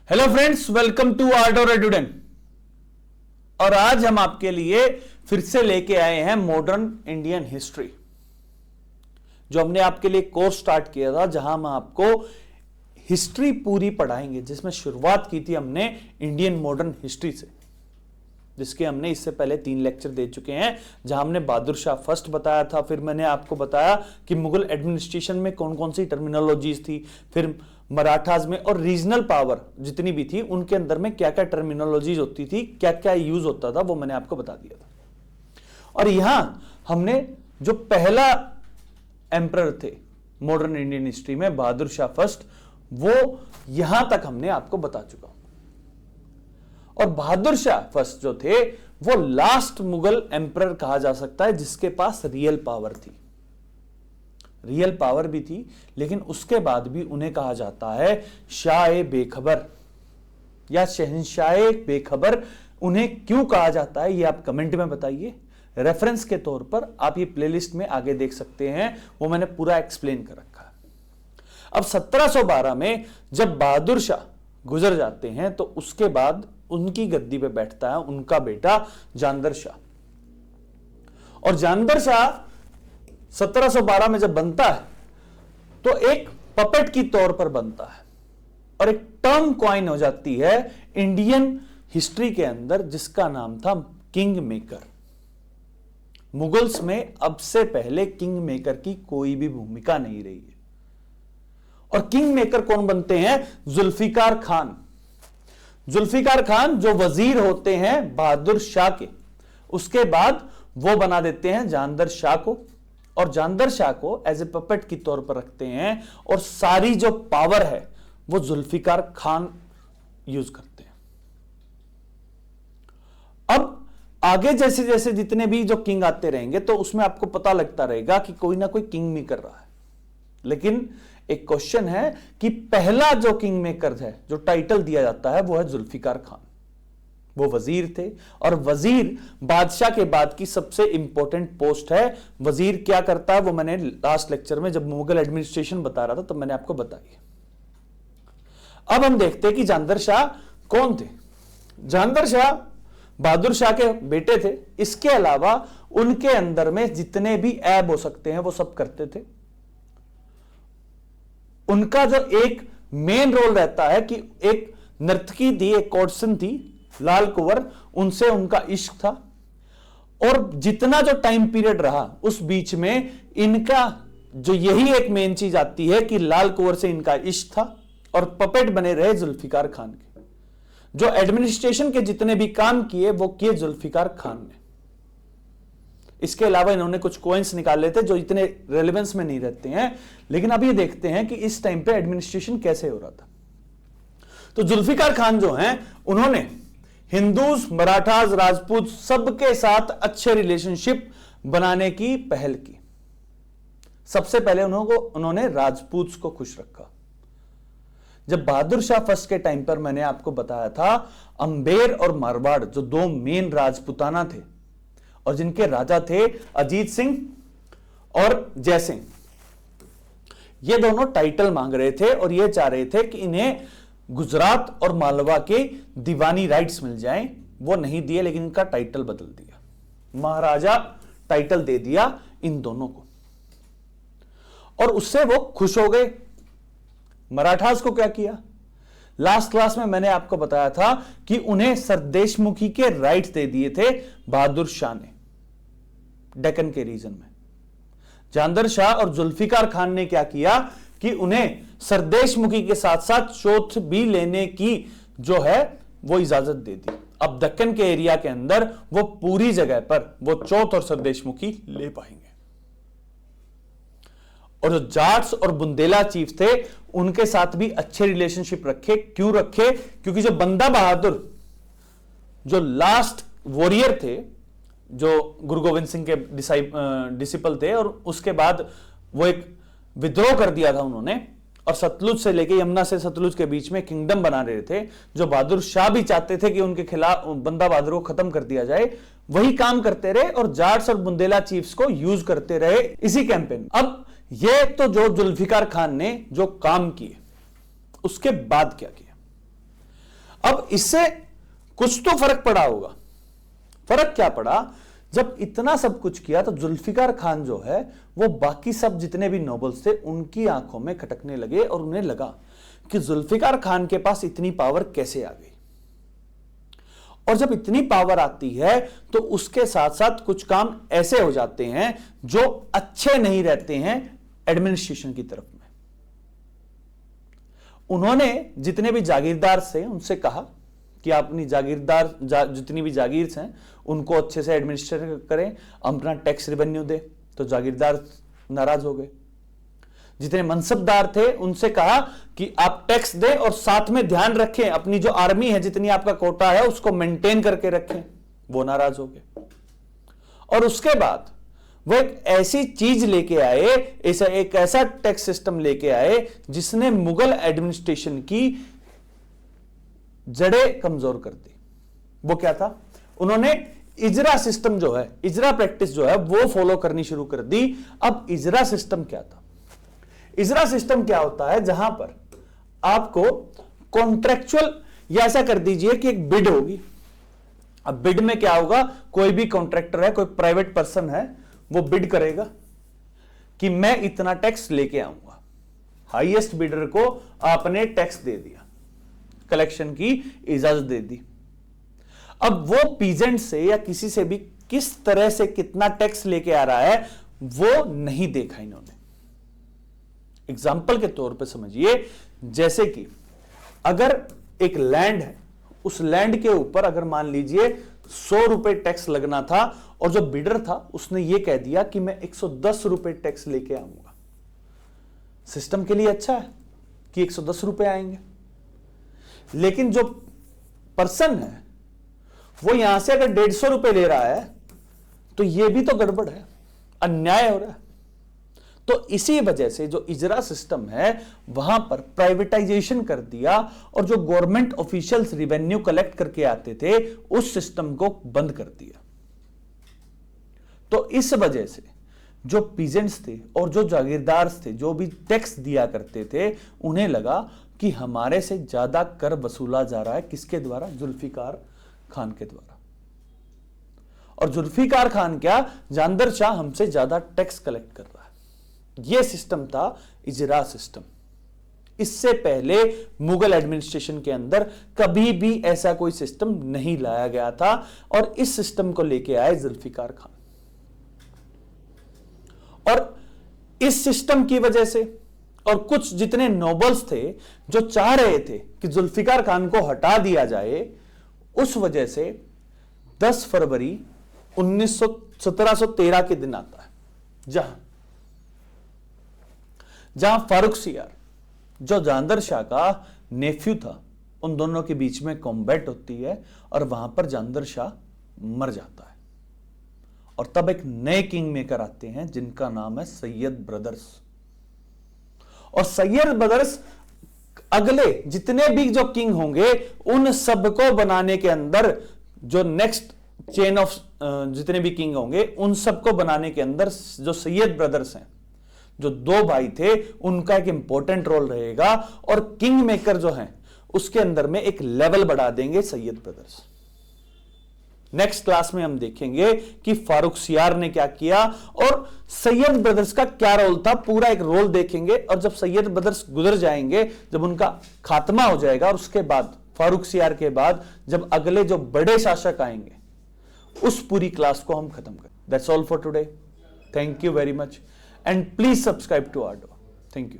Hello friends, welcome to art और एडुडेन। और आज हम आपके लिए फिर से लेके आए हैं मॉडर्न इंडियन हिस्ट्री, जो हमने आपके लिए कोर्स स्टार्ट किया था, जहां हम आपको हिस्ट्री पूरी पढ़ाएंगे, जिसमें शुरुआत की थी हमने इंडियन मॉडर्न हिस्ट्री से, जिसके हमने इससे पहले 3 लेक्चर दे चुके हैं, जहां हमने बहादुर शाह फर्स्ट बताया था। फिर मैंने आपको बताया कि मुगल एडमिनिस्ट्रेशन में कौन कौन सी टर्मिनोलॉजीज थी, फिर मराठाज में और रीजनल पावर जितनी भी थी उनके अंदर में क्या क्या टर्मिनोलॉजीज होती थी, क्या क्या यूज होता था, वो मैंने आपको बता दिया था। और यहां हमने जो पहला एम्परर थे मॉडर्न इंडियन हिस्ट्री में, बहादुर शाह फर्स्ट, वो यहां तक हमने आपको बता चुका हूं। और बहादुर शाह फर्स्ट जो थे वो लास्ट मुगल एम्परर कहा जा सकता है जिसके पास रियल पावर थी। रियल पावर भी थी, लेकिन उसके बाद भी उन्हें कहा जाता है शाह बेखबर या शहंशाह बेखबर। उन्हें क्यों कहा जाता है ये आप कमेंट में बताइए। रेफरेंस के तौर पर आप ये प्लेलिस्ट में आगे देख सकते हैं, वो मैंने पूरा एक्सप्लेन कर रखा है। अब 1712 में जब बहादुर शाह गुजर जाते हैं तो उसके बाद उनकी गद्दी पे बैठता है उनका बेटा जानदर शाह। और जानदर शाह 1712 में जब बनता है तो एक पपेट की तौर पर बनता है और एक टर्म कॉइन हो जाती है इंडियन हिस्ट्री के अंदर, जिसका नाम था किंग मेकर। मुगल्स में अब से पहले किंग मेकर की कोई भी भूमिका नहीं रही है। और किंग मेकर कौन बनते हैं? जुल्फिकार खान। जुल्फिकार खान जो वजीर होते हैं बहादुर शाह के, उसके बाद वो बना देते हैं जानदर शाह को, और जानदर शाह को एज ए पपेट की तौर पर रखते हैं, और सारी जो पावर है वो जुल्फिकार खान यूज करते हैं। अब आगे जैसे जैसे जितने भी जो किंग आते रहेंगे तो उसमें आपको पता लगता रहेगा कि कोई ना कोई किंग मेकर रहा है। लेकिन एक क्वेश्चन है कि पहला जो किंग मेकर है, जो टाइटल दिया जाता है, वो है जुल्फिकार खान। वो वजीर थे, और वजीर बादशाह के बाद की सबसे इंपॉर्टेंट पोस्ट है। वजीर क्या करता है वो मैंने लास्ट लेक्चर में जब मुगल एडमिनिस्ट्रेशन बता रहा था तब मैंने आपको बताई। अब हम देखते हैं कि जानदर शाह कौन थे। जानदर शाह बहादुर शाह के बेटे थे। इसके अलावा उनके अंदर में जितने भी ऐब हो सकते हैं वो सब करते थे। उनका जो एक मेन रोल रहता है कि एक नर्तकी थी, एक कोर्सन थी, लाल कुंवर, उनसे उनका इश्क था। और जितना जो टाइम पीरियड रहा उस बीच में इनका जो यही एक मेन चीज आती है कि लाल कुंवर से इनका इश्क था, और पपेट बने रहे जुल्फिकार खान के। जो एडमिनिस्ट्रेशन के जितने भी काम किए वो किए जुल्फिकार खान ने। इसके अलावा इन्होंने कुछ कॉइन्स निकाले थे जो इतने रेलेवेंस में नहीं रहते हैं, लेकिन अब ये देखते हैं कि इस टाइम पे एडमिनिस्ट्रेशन कैसे हो रहा था। तो जुल्फिकार खान जो हैं उन्होंने हिंदूज, मराठास, राजपूत सबके साथ अच्छे रिलेशनशिप बनाने की पहल की। सबसे पहले उन्होंने राजपूत को खुश रखा। जब बहादुर शाह फर्स्ट के टाइम पर मैंने आपको बताया था, अंबेर और मारवाड़ जो 2 मेन राजपुताना थे, और जिनके राजा थे अजीत सिंह और जय सिंह, ये दोनों टाइटल मांग रहे थे और ये चाह रहे थे कि इन्हें गुजरात और मालवा के दीवानी राइट्स मिल जाएं। वो नहीं दिए, लेकिन इनका टाइटल बदल दिया, महाराजा टाइटल दे दिया इन दोनों को, और उससे वो खुश हो गए। मराठास को क्या किया? लास्ट क्लास में मैंने आपको बताया था कि उन्हें सरदेशमुखी के राइट्स दे दिए थे बहादुर शाह ने डेक्कन के रीजन में। जानदर शाह और जुल्फिकार खान ने क्या किया कि उन्हें सरदेशमुखी के साथ साथ चौथ भी लेने की जो है वो इजाजत दे दी। अब दक्कन के एरिया के अंदर वो पूरी जगह पर वो चौथ और सरदेशमुखी ले पाएंगे। और जो जाट्स और बुंदेला चीफ थे उनके साथ भी अच्छे रिलेशनशिप रखे। क्यों रखे? क्योंकि जो बंदा बहादुर जो लास्ट वॉरियर थे, जो गुरु गोविंद सिंह के डिसिपल थे, और उसके बाद वो एक विद्रोह कर दिया था उन्होंने, और सतलुज से लेके यमुना से सतलुज के बीच में किंगडम बना रहे थे, जो बहादुर शाह भी चाहते थे कि उनके खिलाफ बंदा बहादुर को खत्म कर दिया जाए। वही काम करते रहे और जाट्स और बुंदेला चीफ्स को यूज करते रहे इसी कैंपेन। अब ये तो जो जुल्फिकार खान ने जो काम किए, उसके बाद क्या किया? अब इससे कुछ तो फर्क पड़ा होगा। फर्क क्या पड़ा? जब इतना सब कुछ किया तो जुल्फिकार खान जो है वो बाकी सब जितने भी नोबल्स थे उनकी आंखों में खटकने लगे और उन्हें लगा कि जुल्फिकार खान के पास इतनी पावर कैसे आ गई। और जब इतनी पावर आती है तो उसके साथ साथ कुछ काम ऐसे हो जाते हैं जो अच्छे नहीं रहते हैं एडमिनिस्ट्रेशन की तरफ में। उन्होंने जितने भी जागीरदार थे उनसे कहा कि आप अपनी जितनी भी जागीर हैं उनको अच्छे से एडमिनिस्ट्रेट करें, अपना टैक्स रेवेन्यू दे। तो जागीरदार नाराज हो गए। जितने मनसबदार थे उनसे कहा कि आप टैक्स दें और साथ में ध्यान रखें अपनी जो आर्मी है, जितनी आपका कोटा है उसको मेंटेन करके रखें। वो नाराज हो गए। और उसके बाद वो एक ऐसी चीज लेके आए, एक ऐसा टैक्स सिस्टम लेके आए जिसने मुगल एडमिनिस्ट्रेशन की जड़ें कमजोर कर दी। वो क्या था? उन्होंने इजरा सिस्टम जो है, इजरा प्रैक्टिस जो है वो फॉलो करनी शुरू कर दी। अब इजरा सिस्टम क्या था? इजरा सिस्टम क्या होता है? जहां पर आपको कॉन्ट्रेक्चुअल, या ऐसा कर दीजिए कि एक बिड होगी। अब बिड में क्या होगा? कोई भी कॉन्ट्रैक्टर है, कोई प्राइवेट पर्सन है, वो बिड करेगा कि मैं इतना टैक्स लेके आऊंगा। हाईएस्ट बिडर को आपने टैक्स दे दिया, कलेक्शन की इजाजत दे दी। अब वो पीजेंट से या किसी से भी किस तरह से कितना टैक्स लेके आ रहा है वो नहीं देखा इन्होंने। एग्जाम्पल के तौर पे समझिए, जैसे कि अगर एक लैंड है, उस लैंड के ऊपर अगर मान लीजिए 100 रुपए टैक्स लगना था और जो बिडर था उसने ये कह दिया कि मैं 110 रुपए टैक्स लेके आऊंगा। सिस्टम के लिए अच्छा है कि 110 रुपए आएंगे, लेकिन जो पर्सन है वो यहां से अगर 150 रुपए ले रहा है तो यह भी तो गड़बड़ है, अन्याय हो रहा है। तो इसी वजह से जो इजरा सिस्टम है वहां पर प्राइवेटाइजेशन कर दिया और जो गवर्नमेंट ऑफिशियल्स रेवेन्यू कलेक्ट करके आते थे उस सिस्टम को बंद कर दिया। तो इस वजह से जो पीजेंट्स थे और जो जागीरदार थे, जो भी टैक्स दिया करते थे, उन्हें लगा कि हमारे से ज्यादा कर वसूला जा रहा है। किसके द्वारा? जुल्फिकार खान के द्वारा। और जुल्फिकार खान क्या, जानदर शाह हमसे ज्यादा टैक्स कलेक्ट कर रहा है। यह सिस्टम था इजरा सिस्टम। इससे पहले मुगल एडमिनिस्ट्रेशन के अंदर कभी भी ऐसा कोई सिस्टम नहीं लाया गया था और इस सिस्टम को लेके आए जुल्फिकार खान। और इस सिस्टम की वजह से और कुछ जितने नोबल्स थे जो चाह रहे थे कि जुल्फिकार खान को हटा दिया जाए, उस वजह से 10 फरवरी 1713 के दिन आता है जहां फारुखसियार जो जानदर शाह का नेफ्यू था, उन दोनों के बीच में कॉम्बैट होती है और वहां पर जानदर शाह मर जाता है। और तब एक नए किंग मेकर आते हैं जिनका नाम है सैयद ब्रदर्स। और सैयद ब्रदर्स अगले जितने भी जो किंग होंगे उन सबको बनाने के अंदर, जो नेक्स्ट चेन ऑफ जितने भी किंग होंगे उन सबको बनाने के अंदर जो सैयद ब्रदर्स हैं, जो 2 भाई थे, उनका एक इंपॉर्टेंट रोल रहेगा। और किंग मेकर जो हैं उसके अंदर में एक लेवल बढ़ा देंगे सैयद ब्रदर्स। नेक्स्ट क्लास में हम देखेंगे कि फारुखसियार ने क्या किया और सैयद ब्रदर्स का क्या रोल था, पूरा एक रोल देखेंगे। और जब सैयद ब्रदर्स गुजर जाएंगे, जब उनका खात्मा हो जाएगा और उसके बाद फारुखसियार के बाद जब अगले जो बड़े शासक आएंगे, उस पूरी क्लास को हम खत्म करें। That's all for today. Thank you very much and please subscribe to our doe. Thank you.